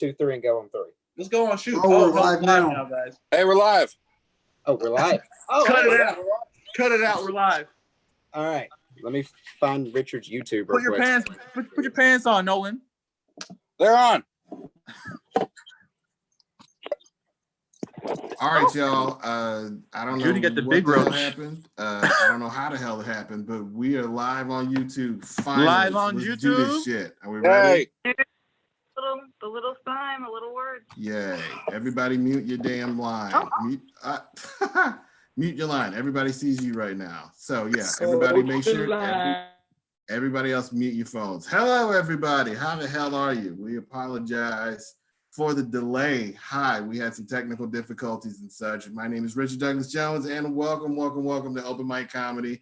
2, 3, and go on 3. Let's go on shoot. Oh, we're live now, guys. Hey, we're live. Oh, we're live. Oh, Cut hey, it out. Cut it out. We're live. All right. Let me find Richard's YouTube Put your quick. pants. Put your pants on, Nolan. They're on. All right, y'all. I don't know Judy got the what big the hell roach. happened. I don't know how the hell it happened, but we are live on YouTube. Finally. Live on Let's do this YouTube? shit. Are we ready? Hey, The little sign, a little word. Yay. Everybody mute your damn line. Mute, mute your line. Everybody sees you right now. So yeah, everybody make sure everybody else mute your phones. Hello, everybody. How the hell are you? We apologize for the delay. Hi, we had some technical difficulties and such. My name is Richard Douglas Jones, and welcome to Open Mic Comedy.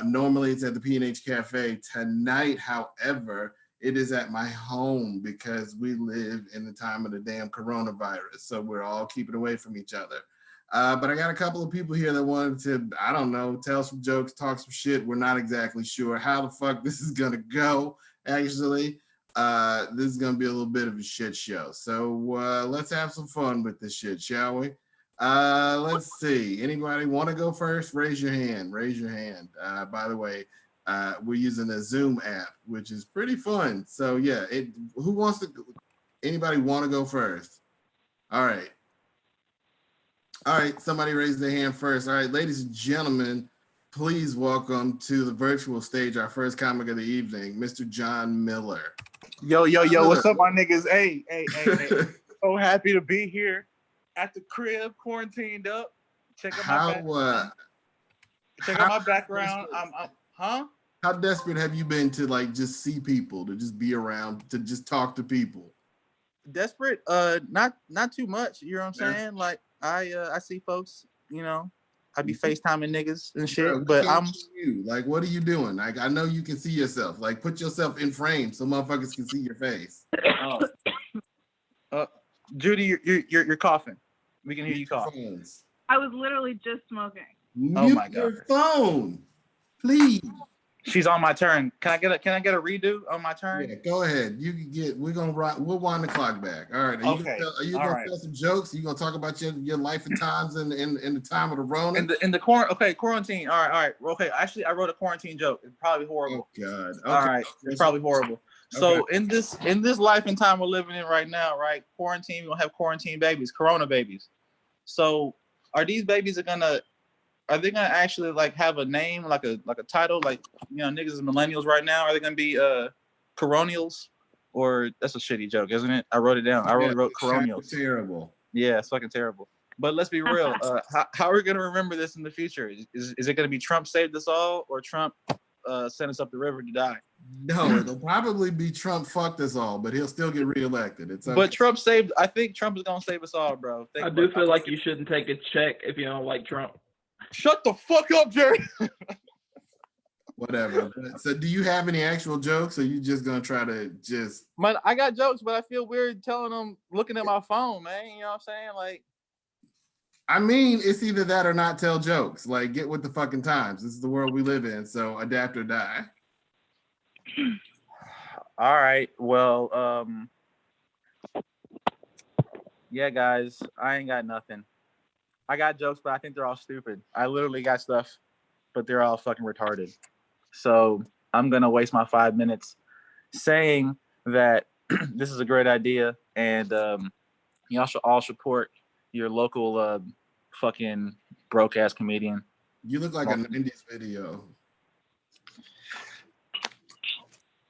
Normally it's at the P&H Cafe. Tonight, however, it is at my home because we live in the time of the damn coronavirus. So we're all keeping away from each other. But I got a couple of people here that wanted to, I don't know, tell some jokes, talk some shit. We're not exactly sure how the fuck this is gonna go, actually. This is gonna be a little bit of a shit show. So let's have some fun with this shit, shall we? Let's see. Anybody want to go first? Raise your hand. Raise your hand. By the way, we're using a Zoom app, which is pretty fun. So yeah, who wants to? Anybody want to go first? All right. All right. Somebody raise their hand first. All right, ladies and gentlemen, please welcome to the virtual stage our first comic of the evening, Mr. John Miller. Yo, what's up, my niggas? Hey. So happy to be here at the crib, quarantined up. Check out my background. How desperate have you been to like just see people, to just be around, to just talk to people? Desperate? Not too much. You know what I'm saying? Like I see folks. You know, I be FaceTiming niggas and shit. Bro, but I'm you. Like, what are you doing? Like, I know you can see yourself. Like, put yourself in frame so motherfuckers can see your face. Judy, you're coughing. We can hear you cough. I was literally just smoking. Mute my God. your phone, please. She's on my turn. Can I get a redo on my turn? Yeah, go ahead. You can get. We're gonna rock. We'll wind the clock back. All right. Are you gonna tell some jokes? Are you gonna talk about your life and times in the time of the Rona? In the quarantine. All right. Okay. Actually, I wrote a quarantine joke. It's probably horrible. Oh God. Okay. All right. It's probably horrible. So in this life and time we're living in right now, right? Quarantine. We're gonna have quarantine babies, corona babies. So are these babies are they gonna actually like have a name, like a title, like, you know, niggas is millennials right now? Are they gonna be coronials? Or that's a shitty joke, isn't it? I wrote it down. I wrote coronials. Terrible. Yeah, it's fucking terrible. But let's be real. How are we gonna remember this in the future? Is it gonna be Trump saved us all, or Trump sent us up the river to die? No, it'll probably be Trump fucked us all, but he'll still get reelected. It's okay. But I think Trump is gonna save us all, bro. I do feel like you shouldn't take a check if you don't like Trump. Shut the fuck up, Jerry. Whatever. So do you have any actual jokes, or you just gonna try to just... I got jokes, but I feel weird telling them, looking at my phone, man. You know what I'm saying? Like, I mean, it's either that or not tell jokes. Like, get with the fucking times. This is the world we live in, so adapt or die. All right. Well, yeah, guys, I ain't got nothing. I got jokes, but I think they're all stupid. I literally got stuff, but they're all fucking retarded. So I'm going to waste my 5 minutes saying that this is a great idea, and y'all should all support your local fucking broke-ass comedian. You look like a 90s video.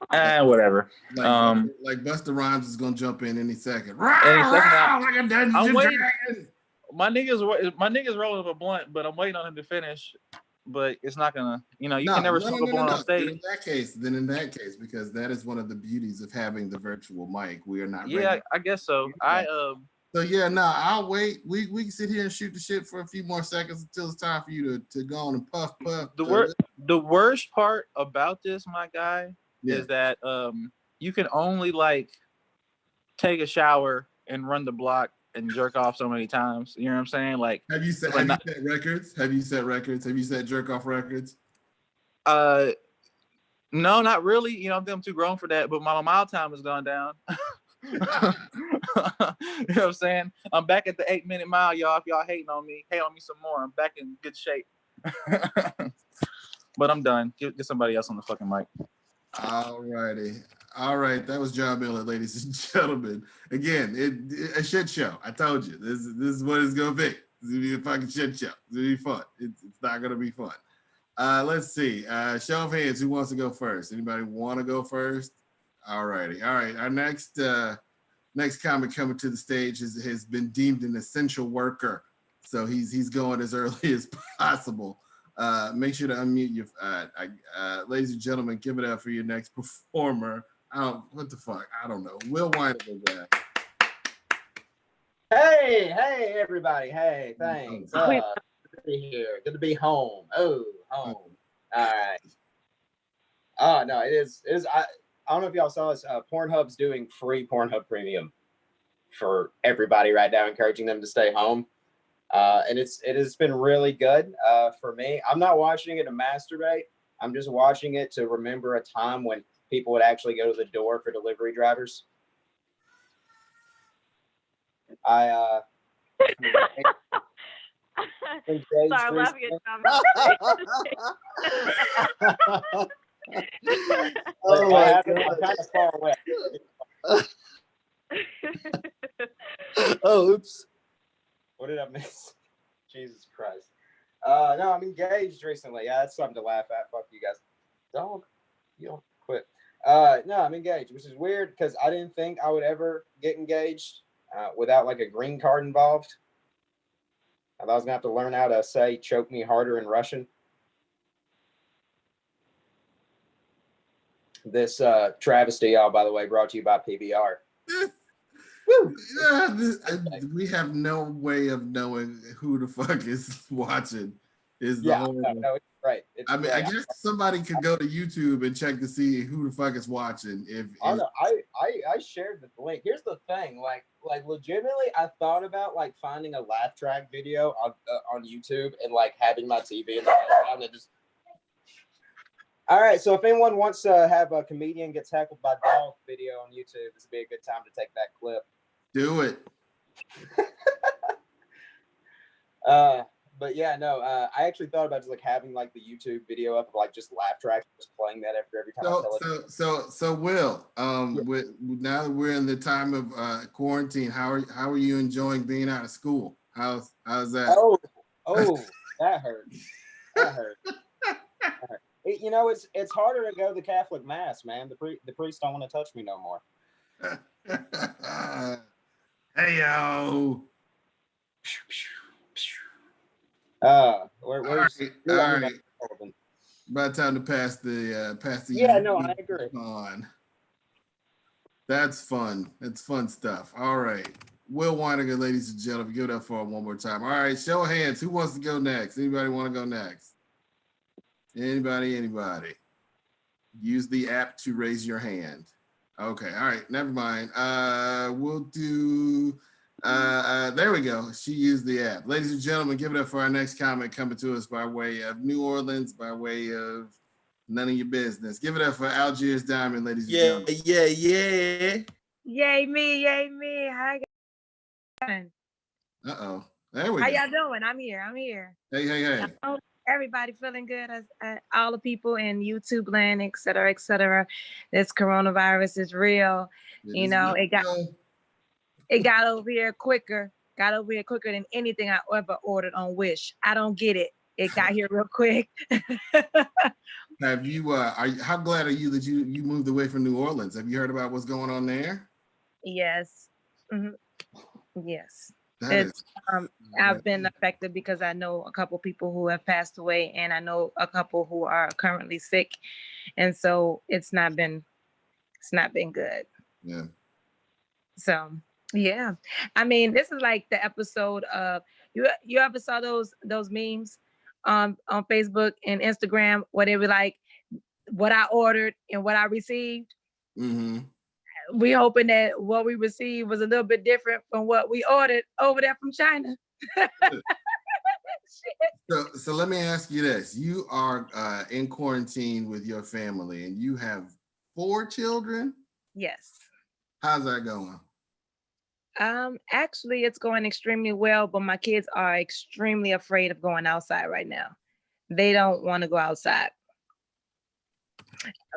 Whatever. Like Busta Rhymes is going to jump in any second. Like a Dungeons and Dragons. My niggas rolling up a blunt, but I'm waiting on him to finish. But it's not gonna, you can never smoke a blunt on stage. Then in that case, because that is one of the beauties of having the virtual mic. We are not. Yeah, I guess so. So yeah, I'll wait. We can sit here and shoot the shit for a few more seconds until it's time for you to go on and puff. The worst part about this, my guy, is that you can only like take a shower and run the block and jerk off so many times. You know what I'm saying? Like, have you set records? Have you set jerk off records? No, not really. I'm too grown for that. But my mile time has gone down. You know what I'm saying? I'm back at the 8-minute mile, y'all. If y'all hating on me, hate on me some more. I'm back in good shape. But I'm done. Get somebody else on the fucking mic. All righty. All right. That was John Miller, ladies and gentlemen. Again, a shit show. I told you. This is what it's going to be. It's going to be a fucking shit show. It's going to be fun. It's not going to be fun. Let's see. Show of hands. Who wants to go first? Anybody want to go first? All righty. All right. Our next comic coming to the stage has been deemed an essential worker. So he's going as early as possible. Make sure to unmute your, ladies and gentlemen, give it up for your next performer. What the fuck? I don't know. Will Wineable guy. Hey, everybody. Hey, thanks. Good to be here. Good to be home. Oh, home. All right. Oh, no, it is. I don't know if y'all saw this. Pornhub's doing free Pornhub Premium for everybody right now, encouraging them to stay home. And it has been really good for me. I'm not watching it to masturbate. I'm just watching it to remember a time when people would actually go to the door for delivery drivers. I Sorry, I'm laughing at John. Oh my God. I'm kind of far away. Oh, oops. What did I miss? Jesus Christ. No, I'm engaged recently. Yeah, that's something to laugh at. Fuck you guys. Dog, you don't quit. No, I'm engaged, which is weird because I didn't think I would ever get engaged without like a green card involved. I thought I was gonna have to learn how to say "choke me harder" in Russian. This travesty, y'all, by the way, brought to you by PBR. Woo. We have no way of knowing who the fuck is watching. No, it's great. It's I mean, great. I guess somebody could go to YouTube and check to see who the fuck is watching. I shared the link. Here's the thing, like legitimately, I thought about like finding a laugh track video on YouTube and like having my TV in the background and just. All right, so if anyone wants to have a comedian get tackled by dog video on YouTube, this would be a good time to take that clip. Do it. But yeah, no, I actually thought about just like having like the YouTube video up of like just laugh tracks, just playing that after every time I tell it. So Will, Yeah. now that we're in the time of quarantine, how are you enjoying being out of school? How's that? Oh, that hurt. That hurt. You know, it's harder to go to the Catholic Mass, man. The priest don't want to touch me no more. Hey yo. Where's all right. About time to pass the Yeah, no, I agree. on. That's fun. It's fun stuff. All right. Will Wineable, ladies and gentlemen, give it up for him one more time. All right, show of hands. Who wants to go next? Anybody want to go next? Anybody? Use the app to raise your hand. Okay, all right, never mind. We'll do, there we go. She used the app. Ladies and gentlemen, give it up for our next comic coming to us by way of New Orleans, by way of none of your business. Give it up for Algiers Diamond, ladies and gentlemen. Yeah. Yay me. How you doing? Uh-oh, there we How go. y'all doing? I'm here. Hey. Oh, everybody feeling good? All the people in YouTube land, et cetera. This coronavirus is real. You know, it got over here quicker. Got over here quicker than anything I ever ordered on Wish. I don't get it. It got here real quick. Have you? How glad are you that you moved away from New Orleans? Have you heard about what's going on there? Yes. Mm-hmm. Yes. That I've been affected because I know a couple people who have passed away, and I know a couple who are currently sick, and so it's not been good. Yeah. So yeah, I mean, this is like the episode of you ever saw those memes on Facebook and Instagram where they were like what I ordered and what I received. Mm-hmm. We hoping that what we received was a little bit different from what we ordered over there from China. So let me ask you this. You are in quarantine with your family and you have 4 children? Yes. How's that going? Actually, it's going extremely well, but my kids are extremely afraid of going outside right now. They don't want to go outside.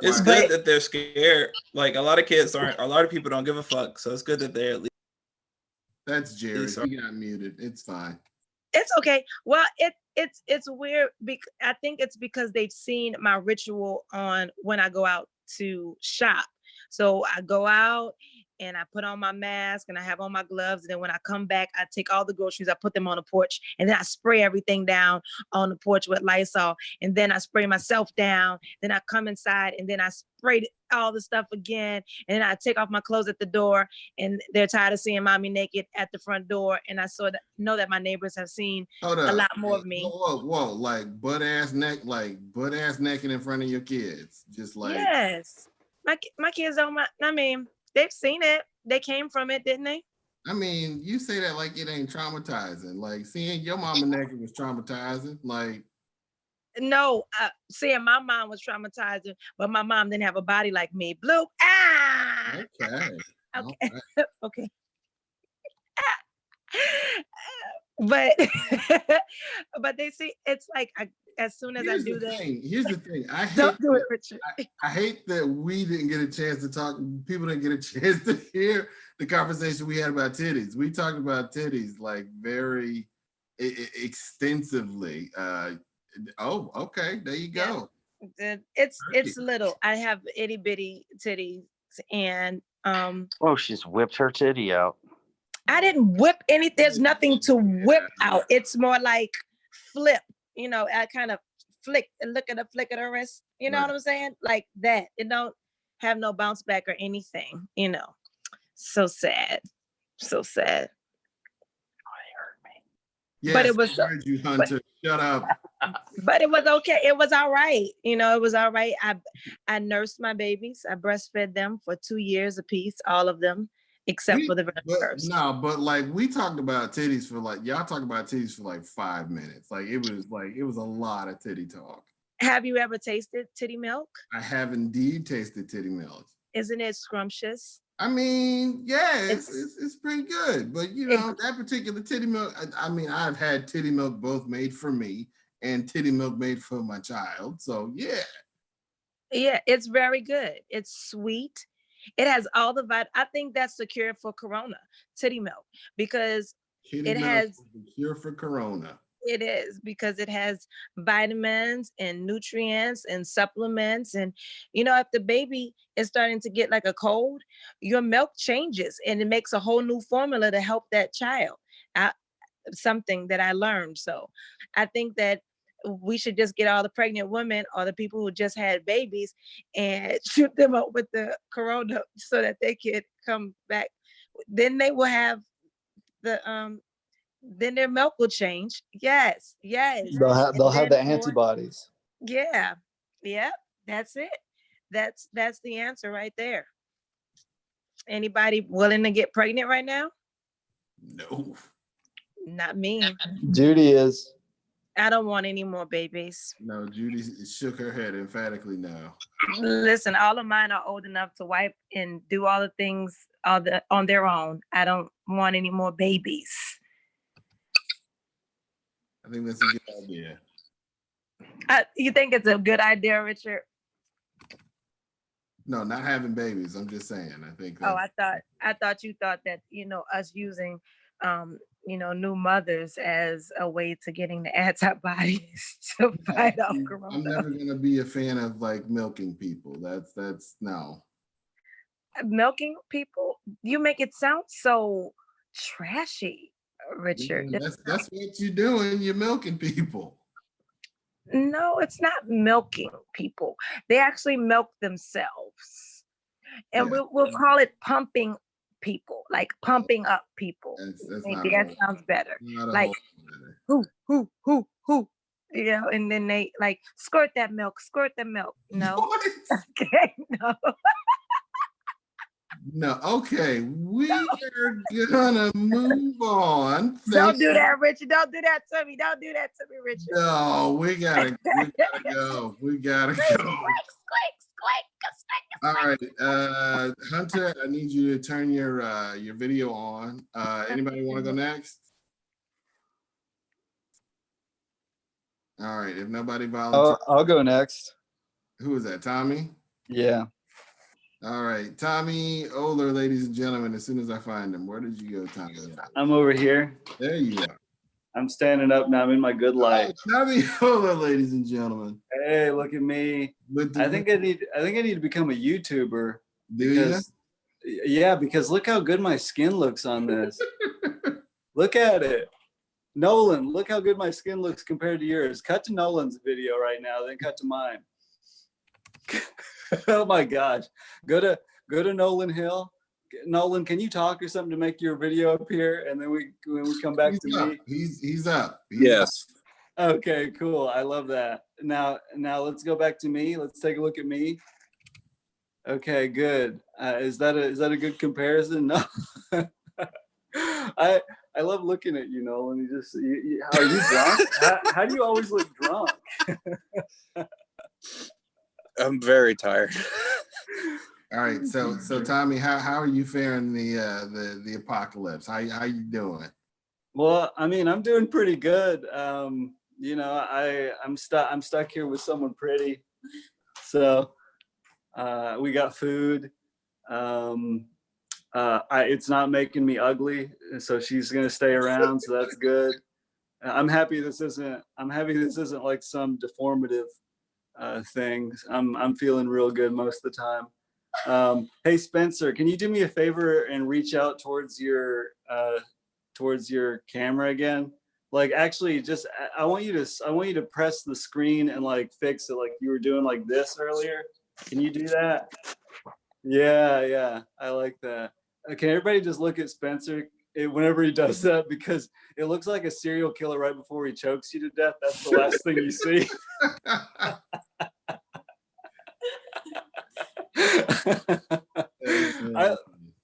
It's But- good that they're scared. Like a lot of kids aren't. A lot of people don't give a fuck. So it's good that they're at least. That's Jared. Sorry. He got muted. It's fine. It's okay. Well, it's weird because I think it's because they've seen my ritual on when I go out to shop. So I go out and I put on my mask and I have on my gloves. And then when I come back, I take all the groceries, I put them on the porch, and then I spray everything down on the porch with Lysol. And then I spray myself down. Then I come inside and then I spray all the stuff again. And then I take off my clothes at the door, and they're tired of seeing mommy naked at the front door. And I know that my neighbors have seen Hold a up. lot more of me. Whoa, like butt ass naked in front of your kids. Just like, Yes. My kids don't mind. I mean, they've seen it. They came from it, didn't they? I mean, you say that like it ain't traumatizing. Like seeing your mama naked was traumatizing. Like, No, seeing my mom was traumatizing, but my mom didn't have a body like me. Blue. Ah. okay. Okay. All Okay. But but they see it's like as soon as Here's I do the that, thing. Here's the thing. don't do it, Richard. I hate that we didn't get a chance to talk. People didn't get a chance to hear the conversation we had about titties. We talked about titties like very extensively. Oh, okay. There you go. It's little. I have itty bitty titties, and Oh, she's whipped her titty out. I didn't whip any. There's nothing to whip out. It's more like flip. You know, I kind of flick and look at the flick of the wrist. You know Right. what I'm saying? Like that. It don't have no bounce back or anything. You know, so sad, so sad. Yes, But it was- I heard you, Hunter. Shut up. But it was okay. It was all right. You know, it was all right. I nursed my babies. I breastfed them for 2 years apiece, all of them, except for the very first. No, but like we talked about titties for like y'all talked about titties for like 5 minutes. Like it was a lot of titty talk. Have you ever tasted titty milk? I have indeed tasted titty milk. Isn't it scrumptious? I mean, yeah, it's pretty good. But you know, that particular titty milk, I mean, I've had titty milk both made for me and titty milk made for my child. So yeah. Yeah, it's very good. It's sweet. It has all the I think that's the cure for corona, titty milk, because Titty It milk has- is the cure for corona. it is, because it has vitamins and nutrients and supplements. And, you know, if the baby is starting to get like a cold, your milk changes and it makes a whole new formula to help that child. Something that I learned. So I think that we should just get all the pregnant women or the people who just had babies and shoot them up with the corona so that they can come back. Then they will have then their milk will change. Yes. They'll have the antibodies. Yeah. That's it. That's the answer right there. Anybody willing to get pregnant right now? No. Not me. Judy is. I don't want any more babies. No, Judy shook her head emphatically no. Listen, all of mine are old enough to wipe and do all the things on their own. I don't want any more babies. I think that's a good idea. You think it's a good idea, Richard? No, not having babies. I'm just saying. I think. Oh, I thought you thought that, you know, us using new mothers as a way to getting the antibodies to fight off corona. I'm never gonna be a fan of like milking people. That's no. Milking people? You make it sound so trashy, Richard. That's what you're doing. You're milking people. No, it's not milking people. They actually milk themselves. And Yeah. we'll call it pumping people, like pumping up people. That's Maybe not that sounds better. not a Like, whole who, you know, and then they like squirt the milk. No. What? Okay, no. No, okay. We are gonna move on. Don't do that, Richard. Don't do that to me. Don't do that to me, Richard. No, we gotta go. We gotta go. Squeak, All right, Hunter, I need you to turn your video on. Anybody want to go next? All right, if nobody volunteers, I'll go next. who is that? Tommy? Yeah. All right, Tommy Oler, ladies and gentlemen. As soon as I find him, where did you go, Tommy? I'm over here. There you are. I'm standing up now. I'm in my good light. Tommy Oler, ladies and gentlemen. Hey, look at me. I think I need to become a YouTuber. Because look how good my skin looks on this. Look at it. Nolan, look how good my skin looks compared to yours. Cut to Nolan's video right now, then cut to mine. Oh my gosh. Go to Nolan Hill. Nolan, can you talk or something to make your video appear? And then when we come back to me. He's up. Yes. Okay, cool. I love that. Now let's go back to me. Let's take a look at me. Okay, good. Is that a good comparison? No. I love looking at you, Nolan. Are you drunk? How do you always look drunk? I'm very tired. All right, so Tommy, how are you faring the apocalypse? How you doing? Well, I mean, I'm doing pretty good. I'm stuck here with someone pretty. So we got food. It's not making me ugly, so she's gonna stay around, so that's good. I'm happy this isn't like some deformative thing. I'm feeling real good most of the time. Hey Spencer, can you do me a favor and reach out towards your camera again? Like actually I want you to press the screen and like fix it like you were doing like this earlier. Can you do that? Yeah, I like that. Can everybody just look at Spencer whenever he does that, because it looks like a serial killer right before he chokes you to death. That's the last thing you see.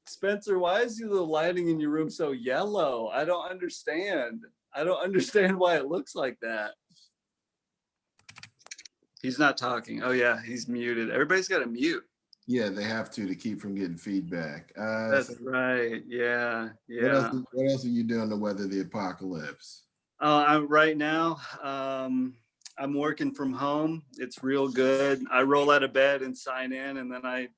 Spencer, why is the lighting in your room so yellow? I don't understand why it looks like that. He's not talking. Oh yeah, he's muted. Everybody's got to mute. Yeah, they have to keep from getting feedback. That's right. Yeah. What else are you doing to weather the apocalypse? Right now, I'm working from home. It's real good. I roll out of bed and sign in, and then I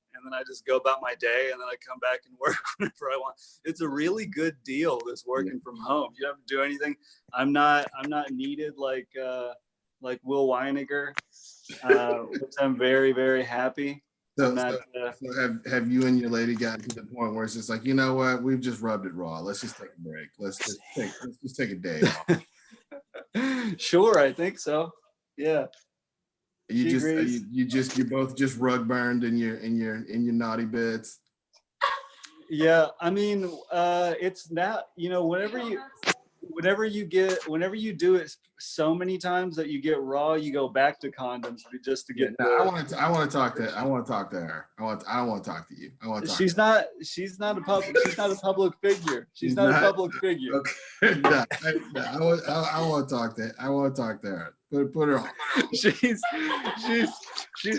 just go about my day, and then I come back and work whenever I want. It's a really good deal, this working from home. You don't have to do anything. I'm not needed like Will Weiniger, which I'm very, very happy. So have you and your lady gotten to the point where it's just like, you know what, we've just rubbed it raw. Let's just take a break. Let's just take a day off. Sure, I think so. Yeah. You're both just rug burned in your naughty beds. Yeah, I mean, it's not, whenever you do it so many times that you get raw, you go back to condoms just to get. I want to talk to her. I don't want to talk to you. She's not a public figure. She's not a public figure. Okay. No, I want to talk to her. Put her on. She's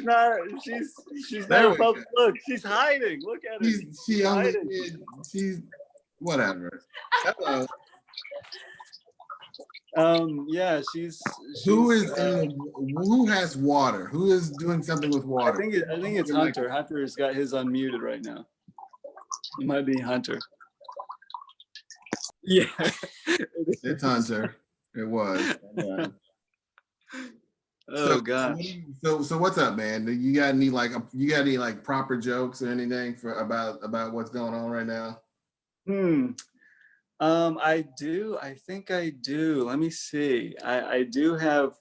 not a public. Look, she's hiding. Look at her. She's hiding. She's whatever. Hello. Yeah, she's who has water? Who is doing something with water? I think it's Hunter. Hunter's got his unmuted right now. It might be Hunter. Yeah. It's Hunter. It was. Oh gosh. So what's up, man? You got any proper jokes or anything about what's going on right now? I do. I think I do. Let me see. I do have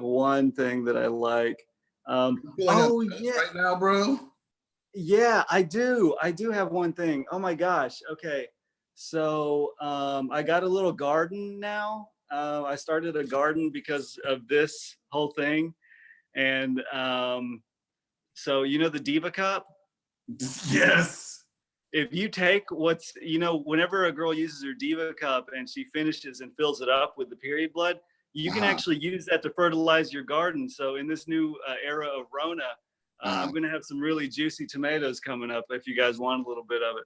one thing that I like. Yeah. Right now, bro. Yeah, I do. I do have one thing. Oh my gosh. Okay. So I got a little garden now. I started a garden because of this whole thing. And so the Diva Cup? Yes. If you take whenever a girl uses her Diva Cup and she finishes and fills it up with the period blood, you can actually use that to fertilize your garden. So in this new era of Rona, I'm gonna have some really juicy tomatoes coming up if you guys want a little bit of it.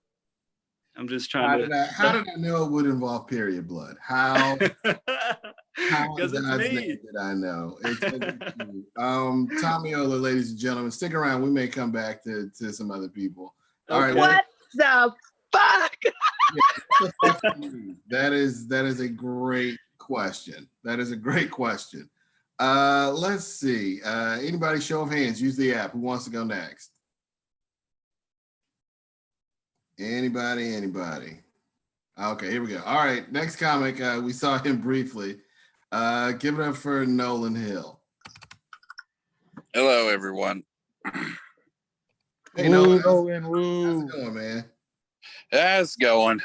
I'm just trying How did I know it would involve period blood? How because it's God's me. name did I know? It's you. Tommy Ola, ladies and gentlemen, stick around. We may come back to some other people. All right. What the fuck? That is a great question. That is a great question. Let's see. Anybody, show of hands, use the app. Who wants to go next? Anybody? Okay, here we go. All right, next comic. We saw him briefly. Give it up for Nolan Hill. Hello, everyone. Hey, Nolan. Nolan, How's it going, man? How's it going?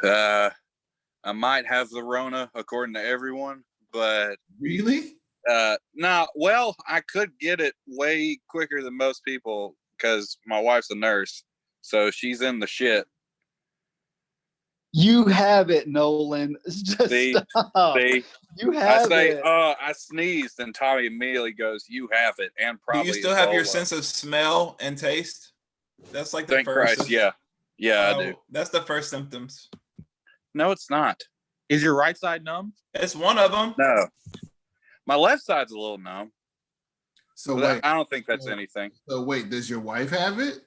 I might have the Rona, according to everyone, but Really? nah. Well, I could get it way quicker than most people because my wife's a nurse, so she's in the shit. You have it, Nolan. Just See, stop. see. You I have say, it. I sneezed, and Tommy immediately goes, "You have it," and Do probably you still have your Ebola. sense of smell and taste? That's like the Thank first. Christ, yeah, I do. That's the first symptoms. No, it's not. Is your right side numb? It's one of them. No, my left side's a little numb. So But wait. I don't think that's anything. So wait, does your wife have it?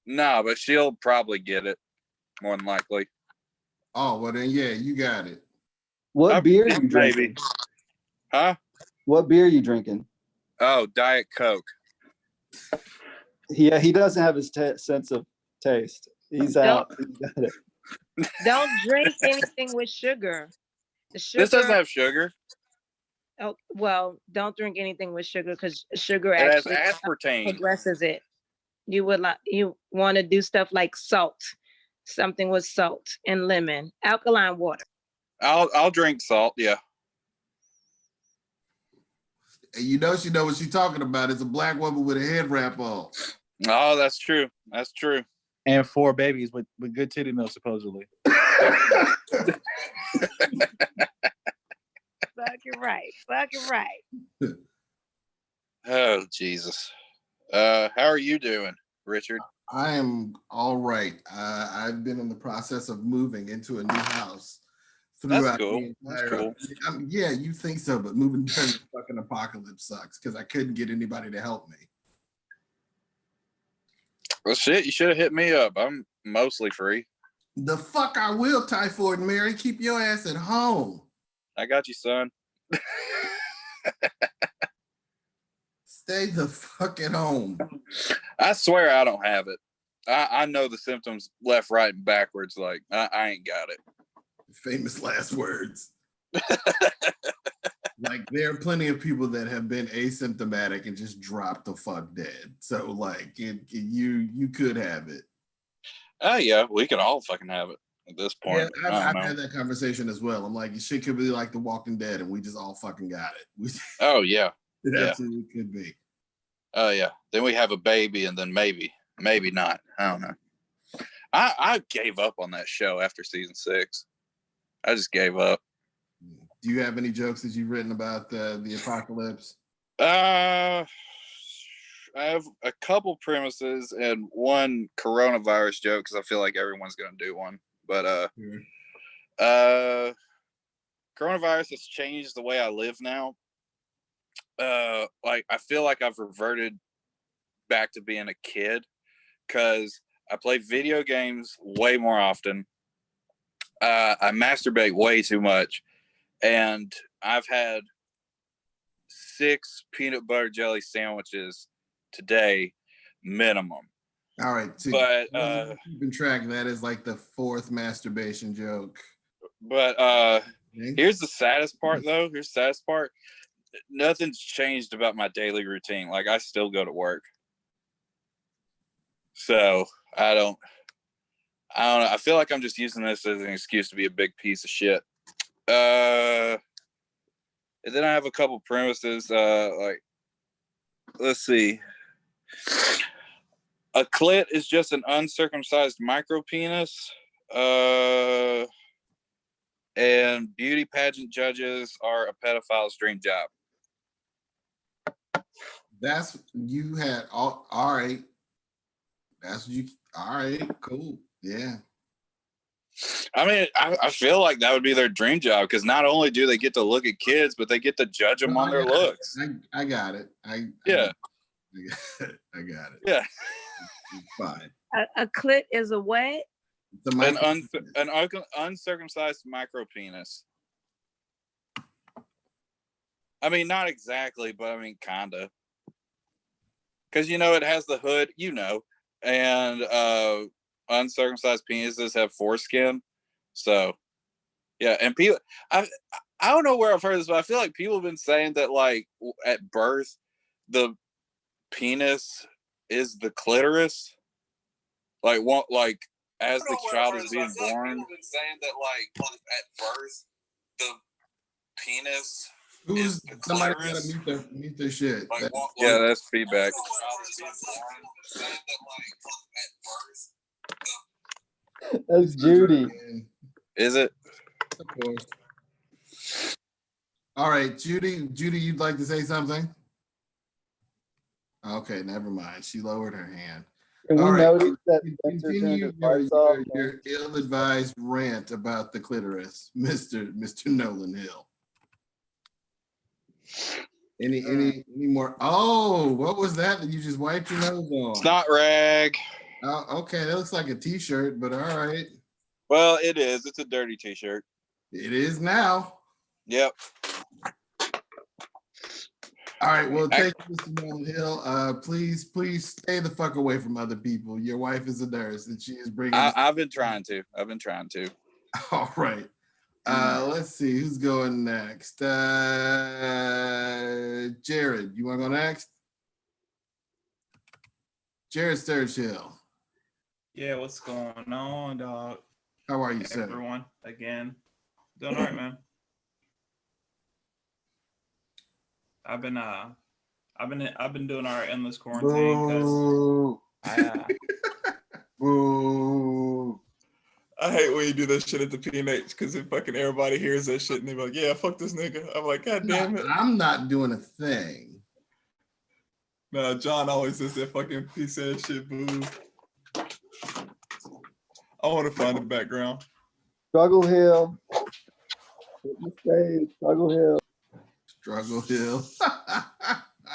No, but she'll probably get it more than likely. Oh, well then, yeah, you got it. What beer are you Maybe. drinking? Huh? What beer are you drinking? Oh, Diet Coke. Yeah, he doesn't have his sense of taste. He's out. He got it. Don't drink anything with sugar. The sugar. This doesn't have sugar. Oh, well, don't drink anything with sugar because sugar It has actually aspartame. progresses it. You want to do stuff like salt, something with salt and lemon, alkaline water. I'll drink salt. Yeah. And you know she know what she's talking about. It's a black woman with a head wrap on. Oh, that's true. That's true. And 4 babies with good titty milk, supposedly. Fucking right. Fucking right. Oh, Jesus. How are you doing, Richard? I am all right. I've been in the process of moving into a new house. That's cool. That's cool. Yeah, you think so, but moving during the fucking apocalypse sucks because I couldn't get anybody to help me. Well, shit, you should have hit me up. I'm mostly free. The fuck I will, Typhoid Mary. Keep your ass at home. I got you, son. Stay the fuck at home. I swear I don't have it. I know the symptoms left, right, and backwards. Like, I ain't got it. Famous last words. Like, there are plenty of people that have been asymptomatic and just dropped the fuck dead. So, like, you could have it. Oh, yeah, we could all fucking have it at this point. Yeah, I've had that conversation as well. I'm like, shit could be like The Walking Dead, and we just all fucking got it. Oh, yeah. It Yeah. absolutely could be. Oh, yeah. Then we have a baby, and then maybe not. I don't know. I gave up on that show after season 6. I just gave up. Do you have any jokes that you've written about the apocalypse? I have a couple premises and one coronavirus joke because I feel like everyone's gonna do one. But coronavirus has changed the way I live now. Like I feel like I've reverted back to being a kid because I play video games way more often. I masturbate way too much, and I've had 6 peanut butter jelly sandwiches today minimum. All right, but keeping track, that is like the 4th masturbation joke. But here's the saddest part, though. Here's the saddest part. Nothing's changed about my daily routine. Like I still go to work, so I don't know. I feel like I'm just using this as an excuse to be a big piece of shit. And then I have a couple premises. Like, let's see. A clit is just an uncircumcised micro penis. And beauty pageant judges are a pedophile's dream job. That's you had all right. That's what you all right, cool. Yeah. I mean, I feel like that would be their dream job because not only do they get to look at kids, but they get to judge them on their looks. I got it. I Yeah. I got it. Yeah. It's fine. A clit is a what? It's a An uncircumcised micro penis. I mean, not exactly, but I mean, kinda. Because it has the hood, and uncircumcised penises have foreskin. So, yeah, and people, I don't know where I've heard this, but I feel like people have been saying that, like, at birth, the penis is the clitoris. Like, as the child is being born. People have been saying that, like, at birth, the penis. Who's somebody gotta mute their shit? Like, yeah, that's feedback. That's Judy. Is it? Of course. All right, Judy, you'd like to say something? Okay, never mind. She lowered her hand. Can All we right, notice that Spencer turned his lights off? your ill-advised rant about the clitoris, Mr. Nolan Hill. Any more? Oh, what was that you just wiped your nose on? Snot rag. Oh, okay, that looks like a t-shirt, but all right. Well, it is. It's a dirty t-shirt. It is now. Yep. All right, well, thank you, Mr. Nolan Hill. Please stay the fuck away from other people. Your wife is a nurse, and she is bringing. I've been trying to. All right. Let's see who's going next. Jared, you want to go next? Jared Sturgill. Yeah, what's going on, dog? How are you, sir? Everyone, again, doing all right, man. I've been doing our endless quarantine because Boo. I hate when you do that shit at the PNH because if fucking everybody hears that shit and they're like, yeah, fuck this nigga. I'm like, God damn it. I'm not doing a thing. No, John always says that fucking piece of shit, boo. I want to find the background. Struggle Hill. Struggle Hill. Struggle Hill.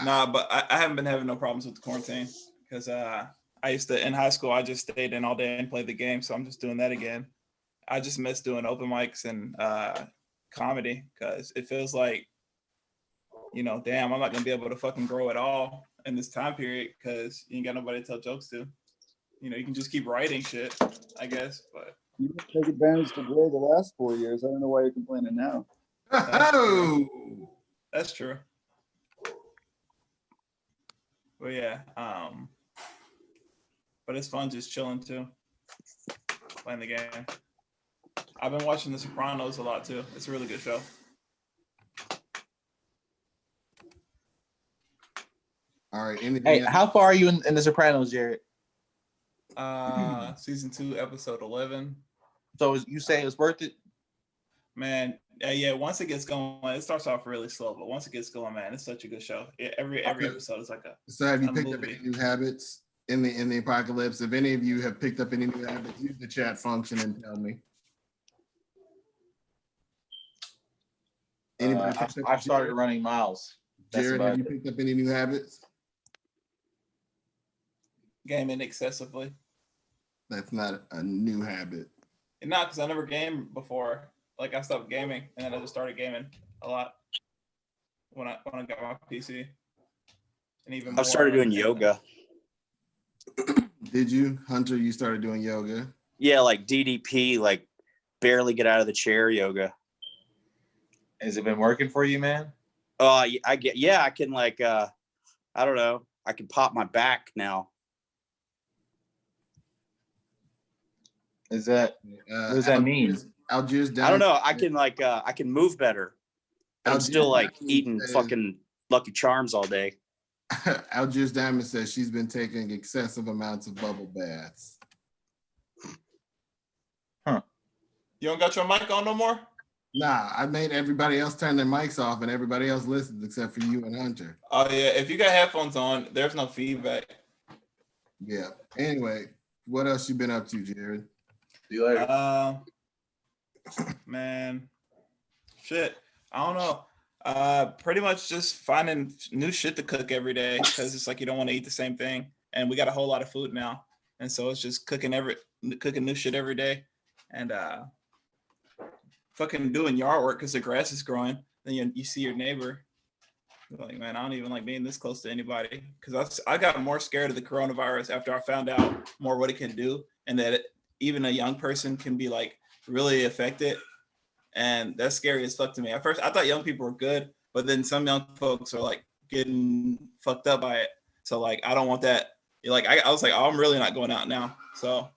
Nah, but I haven't been having no problems with the quarantine because I used to, in high school, I just stayed in all day and played the game. So I'm just doing that again. I just miss doing open mics and comedy because it feels like, damn, I'm not going to be able to fucking grow at all in this time period because you ain't got nobody to tell jokes to. You can just keep writing shit, I guess. But you didn't take advantage to grow the last 4 years. I don't know why you're complaining now. That's true. But yeah, but it's fun just chilling too, playing the game. I've been watching The Sopranos a lot too. It's a really good show. All right. Hey, how far are you in The Sopranos, Jared? Season 2, episode 11. So you say it's worth it? Man, yeah. Once it gets going, it starts off really slow, but once it gets going, man, it's such a good show. Every episode is like a. So have you picked movie. up any new habits in the apocalypse? If any of you have picked up any new habits, use the chat function and tell me. Anybody? I've started running miles. Jared, have you picked up any new habits? Gaming excessively. That's not a new habit. And not because I never gamed before. Like I stopped gaming and then I just started gaming a lot when I got my PC. And even I've started doing yoga. Did you, Hunter? You started doing yoga? Yeah, like DDP, like barely get out of the chair yoga. Has it been working for you, man? I can like I don't know. I can pop my back now. Is that what does that mean? Algiers down. I don't know. I can move better. I'm still like eating fucking Lucky Charms all day. Algiers Diamond says she's been taking excessive amounts of bubble baths. Huh. You don't got your mic on no more? Nah, I made everybody else turn their mics off and everybody else listens except for you and Hunter. Oh yeah, if you got headphones on, there's no feedback. Yeah. Anyway, what else you been up to, Jared? See you later. Man, shit. I don't know. Pretty much just finding new shit to cook every day because it's like you don't want to eat the same thing, and we got a whole lot of food now, and so it's just cooking new shit every day, and fucking doing yard work because the grass is growing. Then you see your neighbor. You're like, man, I don't even like being this close to anybody because I got more scared of the coronavirus after I found out more what it can do, and that even a young person can be like really affected. And that's scary as fuck to me. At first, I thought young people were good, but then some young folks are like getting fucked up by it. So like, I don't want that. Like, I was like, oh, I'm really not going out now. So,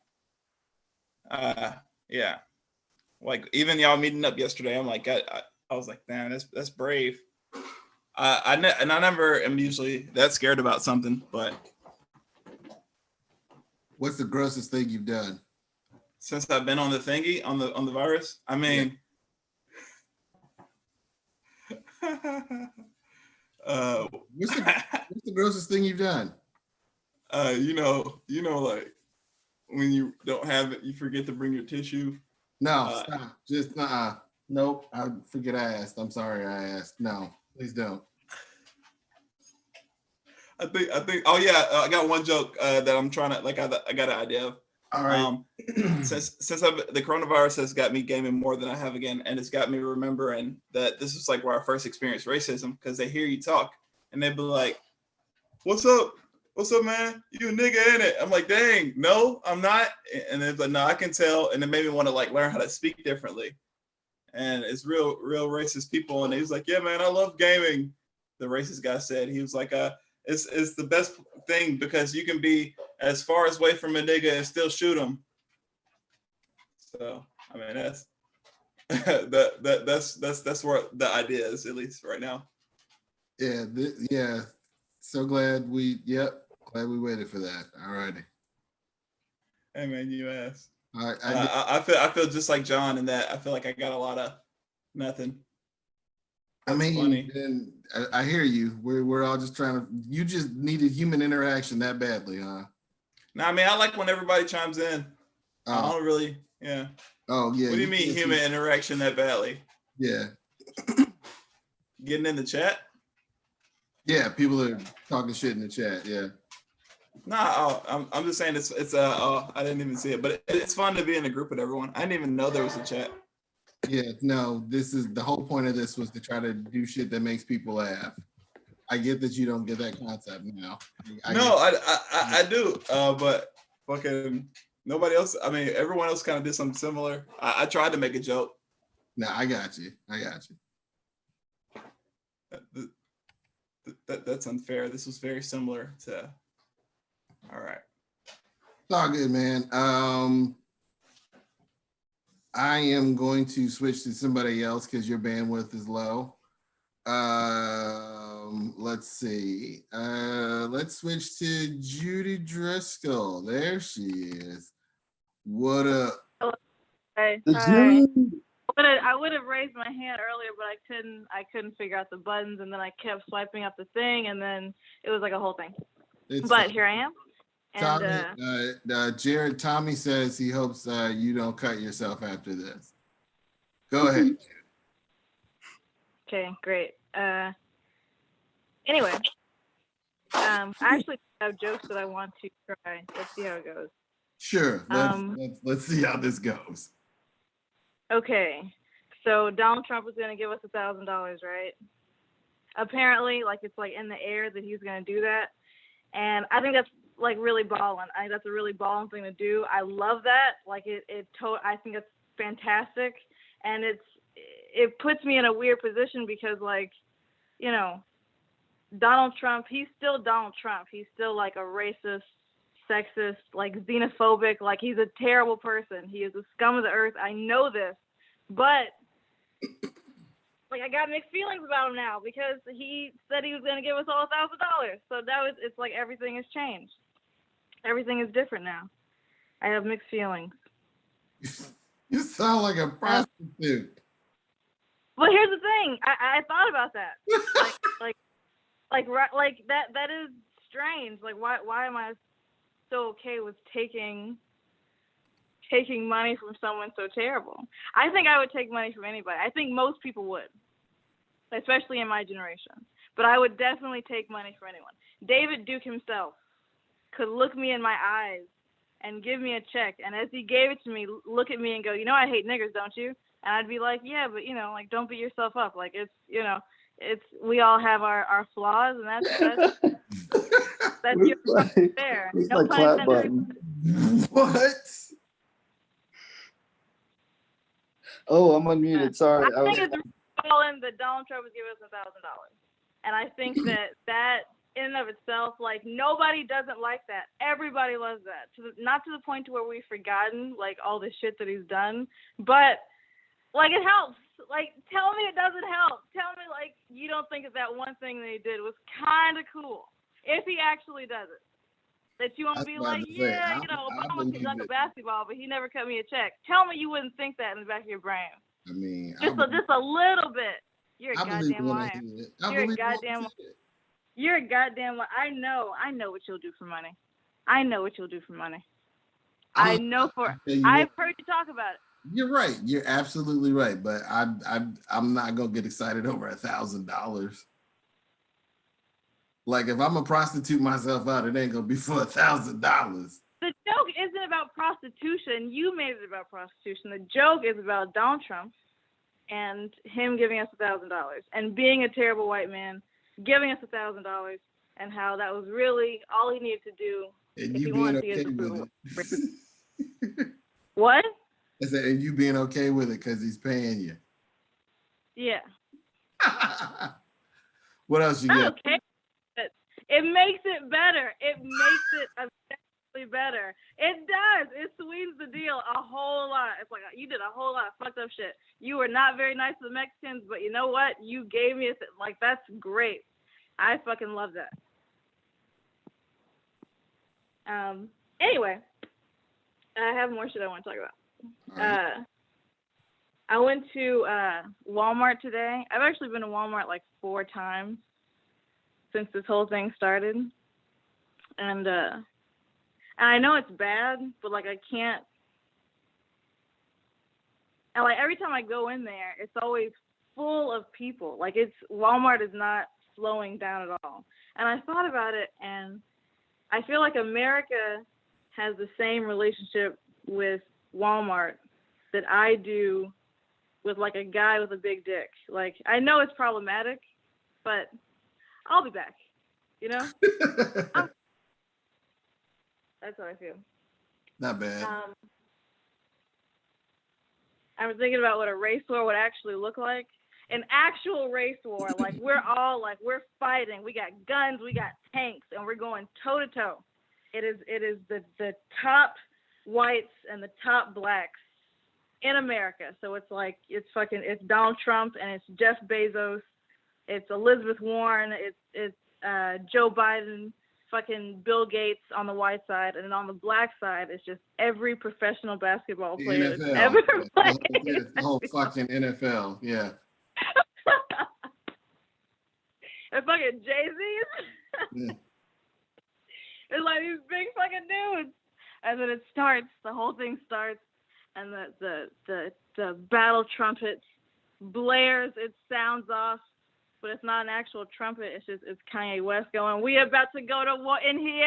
yeah. Like even y'all meeting up yesterday, I'm like, I was like, damn, that's brave. I never am usually that scared about something, but. What's the grossest thing you've done? Since I've been on the thingy, on the virus, I mean. Yeah. What's the grossest thing you've done? You know, like when you don't have it, you forget to bring your tissue. No, stop. Just nope. I forget I asked. I'm sorry I asked. No, please don't. I think. Oh yeah, I got one joke that I'm trying to like. I got an idea of. All right. Since the coronavirus has got me gaming more than I have again, and it's got me remembering that this was like where I first experienced racism because they hear you talk and they be like, "What's up? What's up, man? You a nigga, ain't it?" I'm like, "Dang, no, I'm not." And they're like, "No, I can tell." And it made me want to like learn how to speak differently. And it's real racist people. And he was like, "Yeah, man, I love gaming." The racist guy said, he was like, it's the best thing because you can be as far away from a nigga and still shoot him." So I mean that's that's where the idea is, at least right now. Yeah, yeah. So glad we waited for that. All righty. Hey man, you asked. I feel just like John in that I feel like I got a lot of nothing. That's funny. And I hear you. We're all just trying to. You just needed human interaction that badly, huh? No, I mean I like when everybody chimes in. I don't really, yeah. Oh yeah. What do you mean human interaction that badly? Yeah. Getting in the chat? Yeah, people are talking shit in the chat. Yeah. Nah, I'm just saying it's I didn't even see it, but it's fun to be in a group with everyone. I didn't even know there was a chat. Yeah, no, this is the whole point of this was to try to do shit that makes people laugh. I get that you don't get that concept now. I do, but fucking nobody else. I mean, everyone else kind of did something similar. I tried to make a joke. No, I got you. That's unfair. This was very similar to. All right. It's all good, man. I am going to switch to somebody else because your bandwidth is low. Let's see. Let's switch to Judy Driscoll. There she is. What up? Hey, hi. I would have raised my hand earlier, but I couldn't figure out the buttons, and then I kept swiping up the thing, and then it was like a whole thing. But here I am. And Tommy, Tommy says he hopes you don't cut yourself after this. Go ahead. Okay, great. Anyway, I actually have jokes that I want to try. Let's see how it goes. Sure. Let's see how this goes. Okay, so Donald Trump was going to give us $1,000, right? Apparently, like it's like in the air that he's going to do that, and I think that's like really balling. I think that's a really balling thing to do. I love that. Like I think it's fantastic, and it puts me in a weird position because like, you know, Donald Trump, he's still Donald Trump. He's still like a racist, sexist, like xenophobic, like he's a terrible person. He is the scum of the earth. I know this, but like I got mixed feelings about him now because he said he was going to give us all $1,000. So it's like everything has changed. Everything is different now. I have mixed feelings. You sound like a prostitute. But here's the thing. I thought about that. Like that is strange. Like why am I so okay with taking money from someone so terrible? I think I would take money from anybody. I think most people would, especially in my generation. But I would definitely take money from anyone. David Duke himself could look me in my eyes and give me a check, and as he gave it to me, look at me and go, you know, I hate niggers, don't you? And I'd be like, yeah, but you know, like, don't beat yourself up. Like, it's, you know, it's, we all have our flaws, and that's your fair. No my clap button. What? Oh, I'm unmuted. Sorry. I think it's fallen that Donald Trump would give us $1,000, and I think that in and of itself, like, nobody doesn't like that. Everybody loves that. Not to the point to where we've forgotten like all the shit that he's done, but like, it helps. Like, tell me it doesn't help. Tell me, like, you don't think that one thing that he did was kind of cool, if he actually does it. That you won't be like, yeah, you know, Obama can dunk a basketball, but he never cut me a check. Tell me you wouldn't think that in the back of your brain. I mean, just a little bit. You're a goddamn liar. You're a goddamn liar. You're a goddamn liar. I know what you'll do for money. I know what you'll do for money. I know for. I've heard you talk about it. You're right. You're absolutely right. But I'm not gonna get excited over $1,000. Like, if I'm gonna prostitute myself out, it ain't gonna be for $1,000. The joke isn't about prostitution. You made it about prostitution. The joke is about Donald Trump and him giving us $1,000 and being a terrible white man, giving us $1,000, and how that was really all he needed to do and if you he being wanted to okay get with it. What? I said, and you being okay with it because he's paying you. Yeah. What else you got? Okay. It makes it better. It makes it objectively better. It does. It sweetens the deal a whole lot. It's like, you did a whole lot of fucked up shit. You were not very nice to the Mexicans, but you know what? You gave me like, that's great. I fucking love that. Anyway, I have more shit I want to talk about. Right. I went to Walmart today. I've actually been to Walmart like 4 times since this whole thing started, and I know it's bad, but like, I can't. And like, every time I go in there, it's always full of people. Like, Walmart is not slowing down at all. And I thought about it, and I feel like America has the same relationship with Walmart that I do with like a guy with a big dick. Like, I know it's problematic, but I'll be back, you know? That's how I feel. Not bad. I was thinking about what a race war would actually look like. An actual race war, like, we're fighting. We got guns, we got tanks, and we're going toe to toe. It is the top whites and the top blacks in America. So it's like, it's Donald Trump, and it's Jeff Bezos, it's Elizabeth Warren, it's Joe Biden, fucking Bill Gates on the white side, and then on the black side, it's just every professional basketball player that's ever played. The whole fucking NFL, yeah. And fucking Jay-Z. Yeah. It's like these big fucking dudes. And then the whole thing starts, and the battle trumpet blares its sounds off, but it's not an actual trumpet. It's Kanye West going, "We about to go to war in here."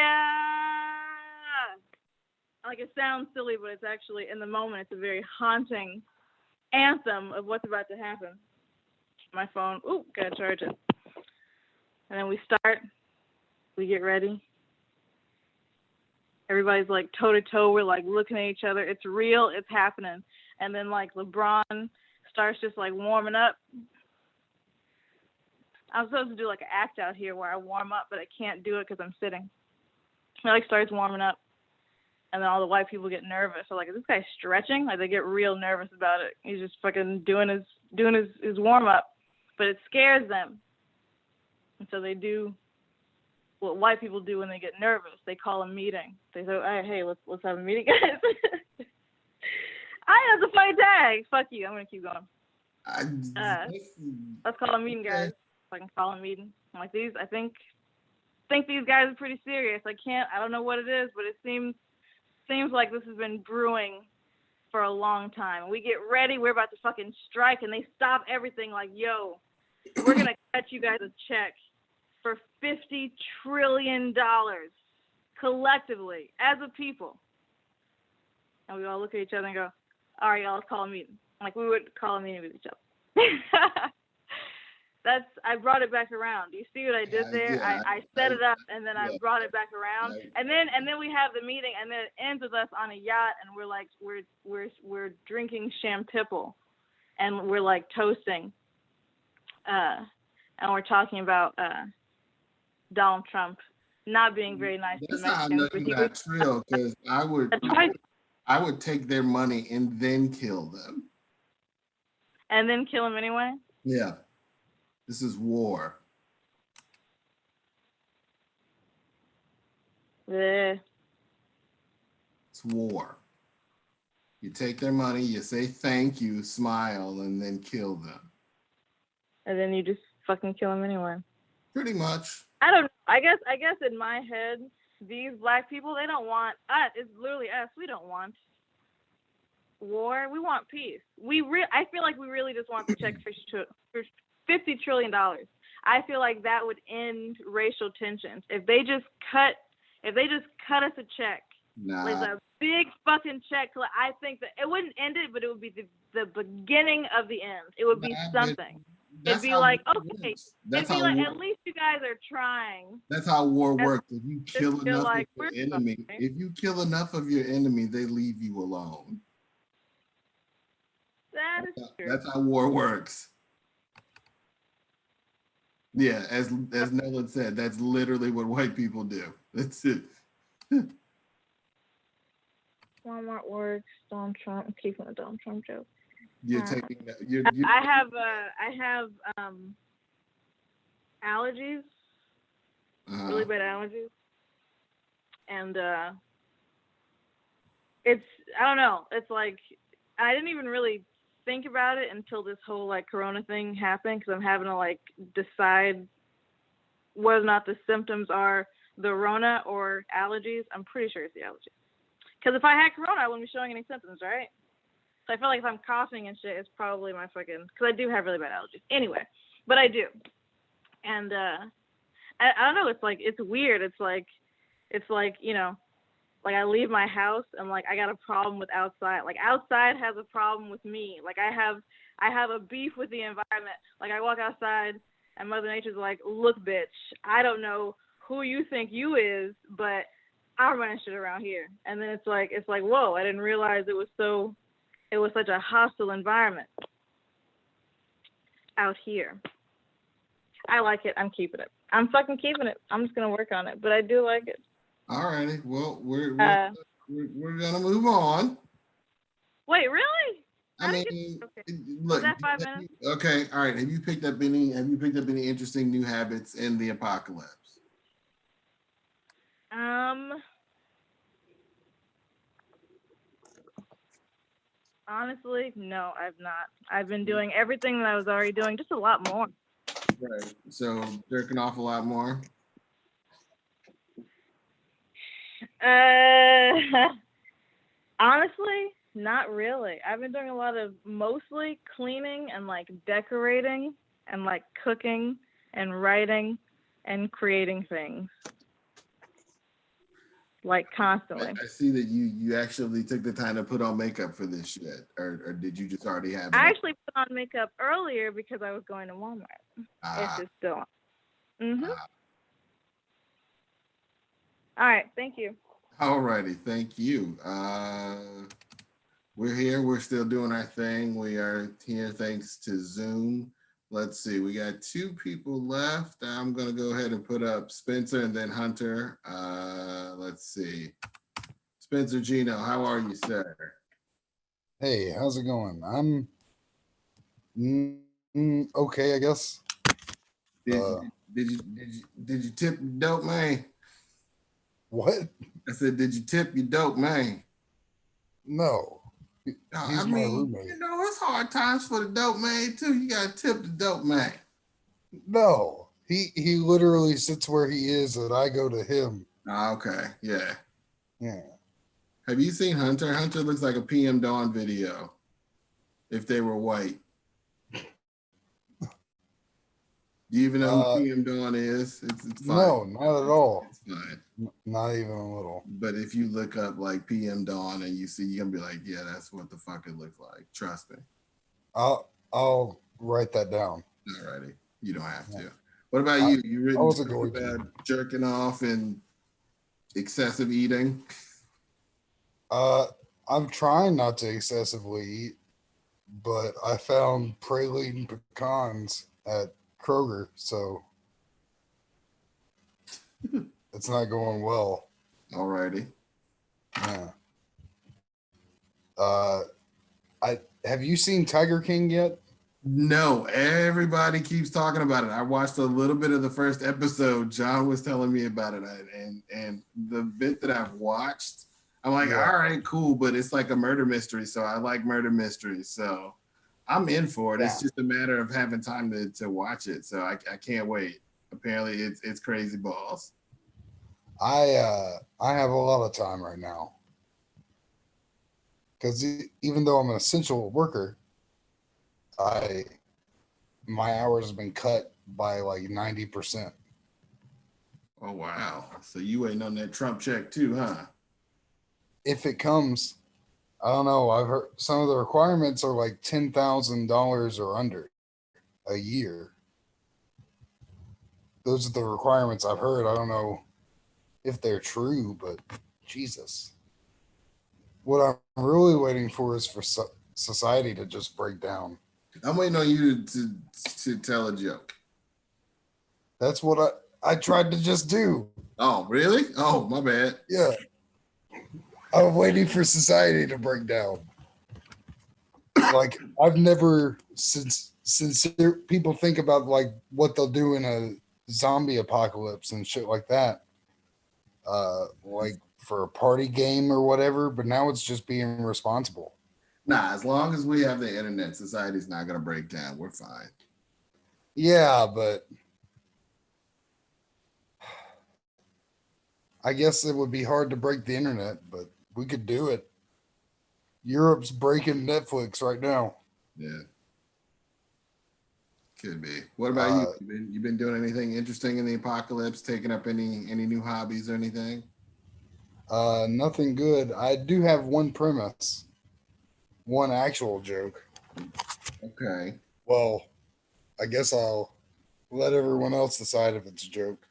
Like, it sounds silly, but it's actually, in the moment, it's a very haunting anthem of what's about to happen. My phone, gotta charge it. And then we start, we get ready. Everybody's like toe to toe. We're like looking at each other. It's real. It's happening. And then like LeBron starts just like warming up. I'm supposed to do like an act out here where I warm up, but I can't do it because I'm sitting. He like starts warming up, and then all the white people get nervous. So like, is this guy stretching? Like, they get real nervous about it. He's just fucking doing his warm up, but it scares them, and so they do what white people do when they get nervous. They call a meeting. They say, "Hey, let's have a meeting, guys." I have to fight tag. Fuck you. I'm gonna keep going. Let's call a meeting, guys. If I can call a meeting. I'm like these. I think these guys are pretty serious. I don't know what it is, but it seems like this has been brewing for a long time. We get ready, we're about to fucking strike, and they stop everything like, yo, we're gonna cut you guys a check for $50 trillion collectively as a people. And we all look at each other and go, all right, y'all, let's call a meeting. Like we would call a meeting with each other. I brought it back around. Do you see what I did there? Yeah, I set it up and then I brought it back around. And then we have the meeting and then it ends with us on a yacht and we're like we're drinking champagne and we're like toasting. And we're talking about Donald Trump not being very nice to That's how I know you got trill, because I would take their money and then kill them. And then kill him anyway? Yeah. This is war. Yeah. It's war. You take their money, you say thank you, smile, and then kill them. And then you just fucking kill him anyway. Pretty much. I don't know. I guess in my head, these black people, they don't want us. It's literally us. We don't want war. We want peace. I feel like we really just want the check for $50 trillion. I feel like that would end racial tensions. If they just cut us a check, like a big fucking check, I think that it wouldn't end it, but it would be the beginning of the end. It would be something. It'd be like, okay, it'd be like, at least you guys are trying. That's how war works. If you kill enough of your enemy, they leave you alone. That is true. That's how war works. Yeah, as Nolan said, that's literally what white people do. That's it. Walmart works. Donald Trump. I'm keeping a Donald Trump joke. You're taking that. I have allergies. Really bad allergies. And it's, I don't know. It's like I didn't even really think about it until this whole like Corona thing happened, because I'm having to like decide whether or not the symptoms are the Rona or allergies. I'm pretty sure it's the allergies. Because if I had Corona, I wouldn't be showing any symptoms, right? So I feel like if I'm coughing and shit, it's probably my fucking, because I do have really bad allergies. Anyway, but I do. And I don't know, it's weird. It's like, you know, like I leave my house and like I got a problem with outside. Like outside has a problem with me. Like I have a beef with the environment. Like I walk outside and Mother Nature's like, look, bitch, I don't know who you think you is, but I'm running shit around here. And then it's like, whoa, I didn't realize it was such a hostile environment out here. I like it. I'm keeping it. I'm fucking keeping it. I'm just gonna work on it, but I do like it. All righty. Well, we're gonna move on. Wait, really? I mean, okay. Look. Was that 5 minutes? Okay. All right. Have you picked up any interesting new habits in the apocalypse? Honestly, no, I've not. I've been doing everything that I was already doing, just a lot more. Right. So jerking off a lot more. Honestly, not really. I've been doing a lot of mostly cleaning and like decorating and like cooking and writing and creating things. Like constantly. I see that you actually took the time to put on makeup for this shit, or did you just already have it? I actually put on makeup earlier because I was going to Walmart. It's just still on. All right, thank you. All righty, thank you. We're here. We're still doing our thing. We are here thanks to Zoom. Let's see. We got 2 people left. I'm going to go ahead and put up Spencer and then Hunter. Let's see. Spencer Gino, how are you, sir? Hey, how's it going? I'm okay, I guess. Did you tip your dope man? What? I said, did you tip your dope man? No. He's I my mean, roommate. you know, it's hard times for the dope man too. You gotta tip the dope man. No, he literally sits where he is, and I go to him. Okay, yeah. Yeah. Have you seen Hunter? Hunter looks like a PM Dawn video. If they were white. Do you even know who PM Dawn is? It's fine. No, not at all. It's fine. Not even a little. But if you look up like PM Dawn and you see, you're gonna be like, yeah, that's what the fuck it looks like. Trust me. I'll write that down. Alrighty. You don't have to. What about you? You written wasn't going to. about jerking off and excessive eating? I'm trying not to excessively eat, but I found praline pecans at Kroger, so it's not going well. Alrighty. Yeah. Have you seen Tiger King yet? No, everybody keeps talking about it. I watched a little bit of the first episode. John was telling me about it, and the bit that I've watched, I'm like, Yeah. all right, cool, but it's like a murder mystery, so I like murder mysteries, so I'm in for it. It's just a matter of having time to watch it, so I can't wait. Apparently, it's crazy balls. I have a lot of time right now because even though I'm an essential worker, my hours have been cut by like 90%. Oh wow! So you waiting on that Trump check too, huh? If it comes, I don't know. I've heard some of the requirements are like $10,000 or under a year. Those are the requirements I've heard. I don't know if they're true, but Jesus. What I'm really waiting for is for society to just break down. I'm waiting on you to tell a joke. That's what I tried to just do. Oh, really? Oh, my bad. Yeah. I'm waiting for society to break down. Like I've never since people think about like what they'll do in a zombie apocalypse and shit like that. Like for a party game or whatever, but now it's just being responsible. Nah, as long as we have the internet, society's not gonna break down. We're fine. Yeah, but I guess it would be hard to break the internet, but we could do it. Europe's breaking Netflix right now. Yeah. Could be. What about you? You been doing anything interesting in the apocalypse? Taking up any new hobbies or anything? Nothing good. I do have one premise. One actual joke. Okay. Well, I guess I'll let everyone else decide if it's a joke.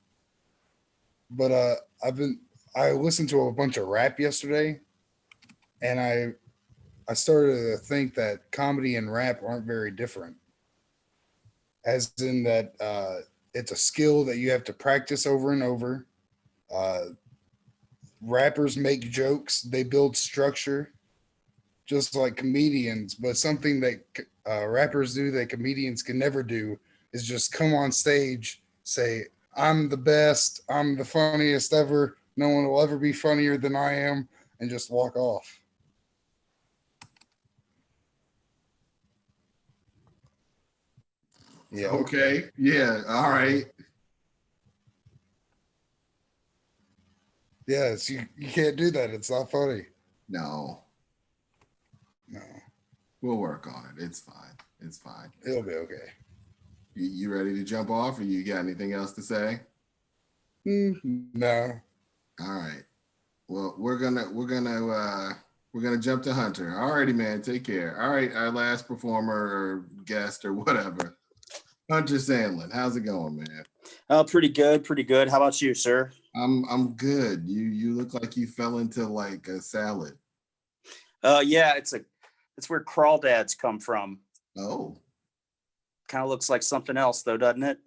But I listened to a bunch of rap yesterday, and I started to think that comedy and rap aren't very different. As in that it's a skill that you have to practice over and over. Rappers make jokes, they build structure, just like comedians, but something that rappers do that comedians can never do is just come on stage, say, I'm the best, I'm the funniest ever, no one will ever be funnier than I am, and just walk off. Yeah. Okay. Yeah. All right. Yes, you can't do that. It's not funny. No. No. We'll work on it. It's fine. It's fine. It'll be okay. You ready to jump off, or you got anything else to say? No. All right. Well, we're gonna jump to Hunter. Alrighty, man. Take care. All right, our last performer or guest or whatever. Hunter Sandlin, how's it going, man? Pretty good, pretty good. How about you, sir? I'm good. You look like you fell into like a salad. Yeah, it's where crawdads come from. Oh. Kind of looks like something else though, doesn't it?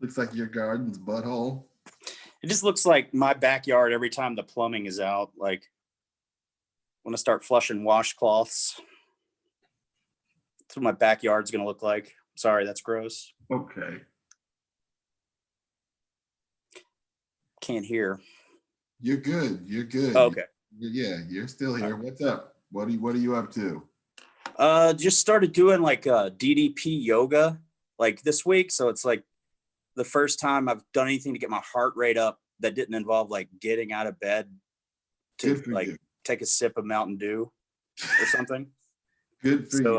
Looks like your garden's butthole. It just looks like my backyard every time the plumbing is out. Like when I start flushing washcloths. That's what my backyard's gonna look like. Sorry, that's gross. Okay. Can't hear. You're good. You're good. Oh, okay. Yeah, you're still here. What's up? What are you up to? Just started doing like DDP yoga like this week. So it's like the first time I've done anything to get my heart rate up that didn't involve like getting out of bed to like take a sip of Mountain Dew or something. Good for you.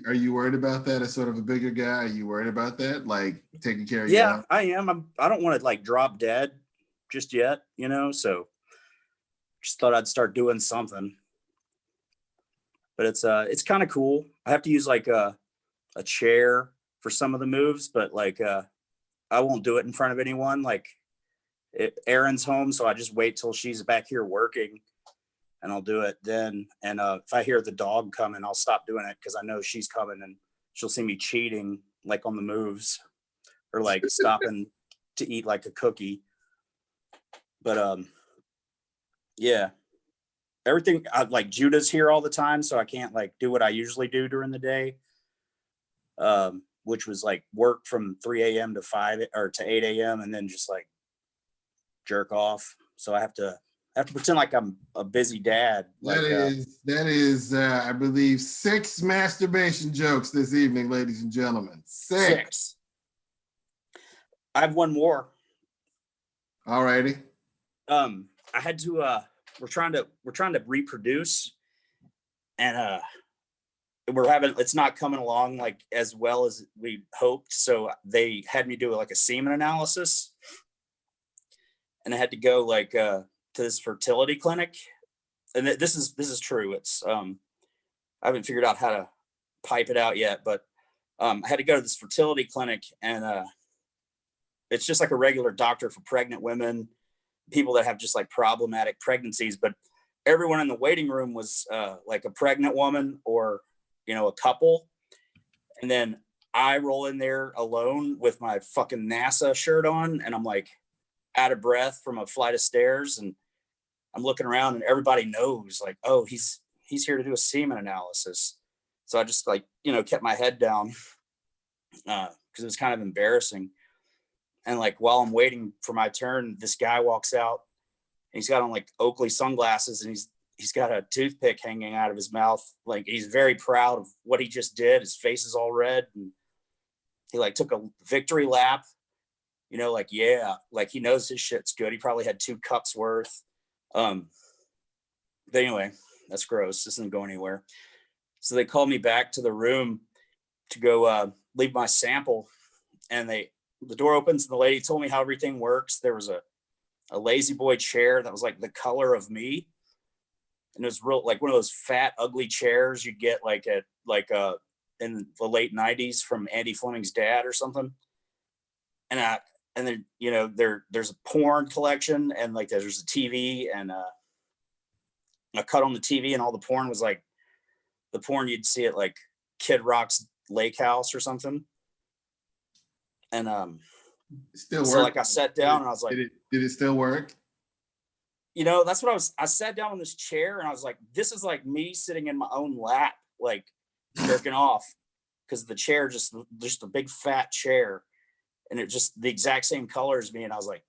Are you worried about that as sort of a bigger guy? Are you worried about that? Like taking care of Yeah, I am. I don't want to like drop dead just yet, you know, so just thought I'd start doing something. But it's kind of cool. I have to use like a chair for some of the moves, but like I won't do it in front of anyone. Like Erin's home, so I just wait till she's back here working and I'll do it then. And if I hear the dog coming, I'll stop doing it because I know she's coming and she'll see me cheating like on the moves or like stopping to eat like a cookie. But yeah. Everything like Judah's here all the time, so I can't like do what I usually do during the day, which was like work from 3 a.m. to 5 or to 8 a.m. and then just like jerk off. So I have to pretend like I'm a busy dad. That is I believe 6 masturbation jokes this evening, ladies and gentlemen. 6. I have one more. All righty. I had to we're trying to reproduce and it's not coming along like as well as we hoped. So they had me do like a semen analysis and I had to go like to this fertility clinic. And this is true. It's I haven't figured out how to pipe it out yet, but I had to go to this fertility clinic and it's just like a regular doctor for pregnant women, people that have just like problematic pregnancies, but everyone in the waiting room was like a pregnant woman or, you know, a couple. And then I roll in there alone with my fucking NASA shirt on and I'm like out of breath from a flight of stairs. And I'm looking around and everybody knows like, oh, he's here to do a semen analysis. So I just like, you know, kept my head down because it was kind of embarrassing. And like while I'm waiting for my turn, this guy walks out and he's got on like Oakley sunglasses and he's got a toothpick hanging out of his mouth. Like he's very proud of what he just did. His face is all red and he like took a victory lap, you know, like, yeah, like he knows his shit's good. He probably had 2 cups worth. But anyway, that's gross. This isn't going anywhere. So they called me back to the room to go leave my sample and the door opens and the lady told me how everything works. There was a lazy boy chair that was like the color of me. And it was real, like one of those fat, ugly chairs you'd get like in the late 90s from Andy Fleming's dad or something. And then, you know, there's a porn collection and like there's a TV and I cut on the TV and all the porn was like the porn you'd see at like Kid Rock's lake house or something. And still so like I sat down and I was like, did it still work? You know, that's what I sat down on this chair and I was like, this is like me sitting in my own lap, like jerking off because the chair just a big fat chair and it just the exact same color as me. And I was like,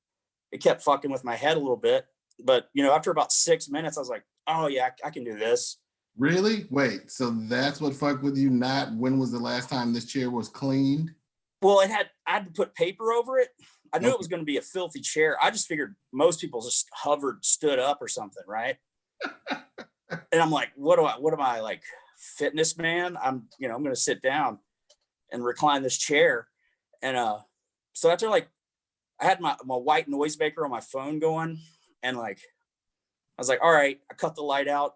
it kept fucking with my head a little bit. But, you know, after about 6 minutes, I was like, oh yeah, I can do this. Really? Wait, so that's what fucked with you? Not when was the last time this chair was cleaned? Well, I had to put paper over it. I knew it was going to be a filthy chair. I just figured most people just stood up or something, right? And I'm like, what am I like, fitness man? I'm going to sit down and recline this chair. And so after like, I had my white noisemaker on my phone going, and like, I was like, all right, I cut the light out,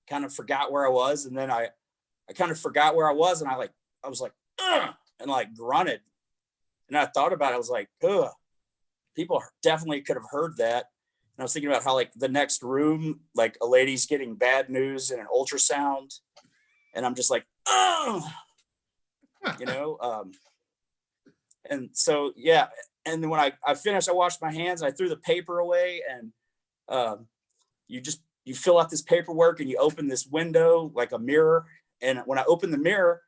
kind of forgot where I was, and then I kind of forgot where I was, and I was like, ugh! And like grunted. And I thought about it. I was like, ugh, people definitely could have heard that. And I was thinking about how like the next room, like a lady's getting bad news and an ultrasound. And I'm just like, oh, you know? And so, yeah. And then when I finished, I washed my hands, I threw the paper away and you fill out this paperwork and you open this window, like a mirror. And when I opened the mirror,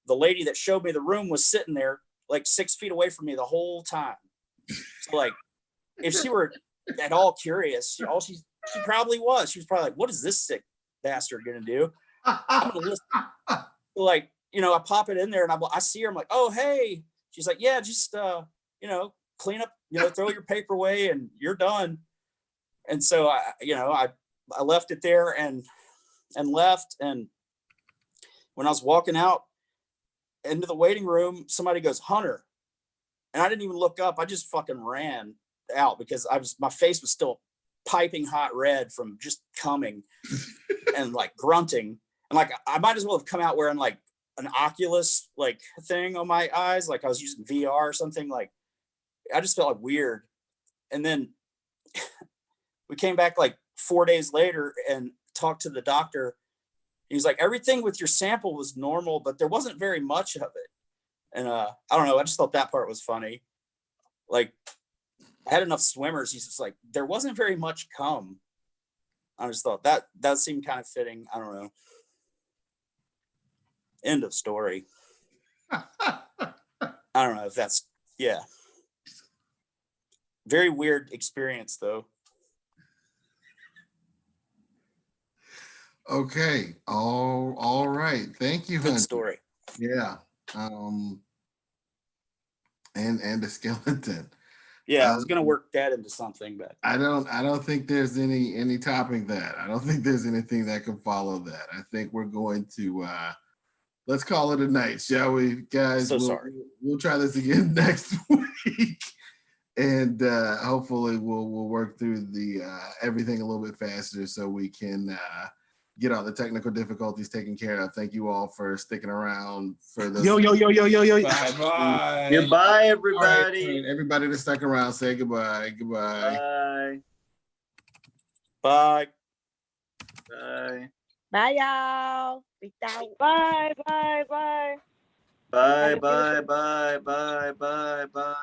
the lady that showed me the room was sitting there like 6 feet away from me the whole time. So like, if she were at all curious, all she She probably was. She was probably like, what is this sick bastard gonna do? I'm gonna listen. Like, I pop it in there and I see her. I'm like, oh, hey. She's like, yeah, just, clean up, throw your paper away and you're done. And so I left it there and left. And when I was walking out into the waiting room, somebody goes, Hunter. And I didn't even look up. I just fucking ran out because my face was still piping hot red from just coming and like grunting. And like, I might as well have come out wearing like an Oculus like thing on my eyes. Like I was using VR or something. Like I just felt like weird. And then we came back like 4 days later and talked to the doctor. He's like, everything with your sample was normal, but there wasn't very much of it. And I don't know. I just thought that part was funny. Like I had enough swimmers. He's just like, there wasn't very much cum. I just thought that seemed kind of fitting. I don't know. End of story. I don't know if that's, yeah. Very weird experience though. Okay. All right. Thank you, Hunter. Good story. Yeah. And the skeleton. Yeah, I was gonna work that into something, but I don't think there's any topping that. I don't think there's anything that can follow that. I think we're going to let's call it a night, shall we, guys? Sorry. We'll try this again next week. And hopefully we'll work through the everything a little bit faster so we can get all the technical difficulties taken care of. Thank you all for sticking around for the Yo. Bye. Goodbye, everybody. Right, everybody that stuck around, say goodbye. Goodbye. Bye. bye. Bye. Bye, y'all. Peace out. Bye. Bye. Bye. Bye. Bye. Bye. Bye. Bye.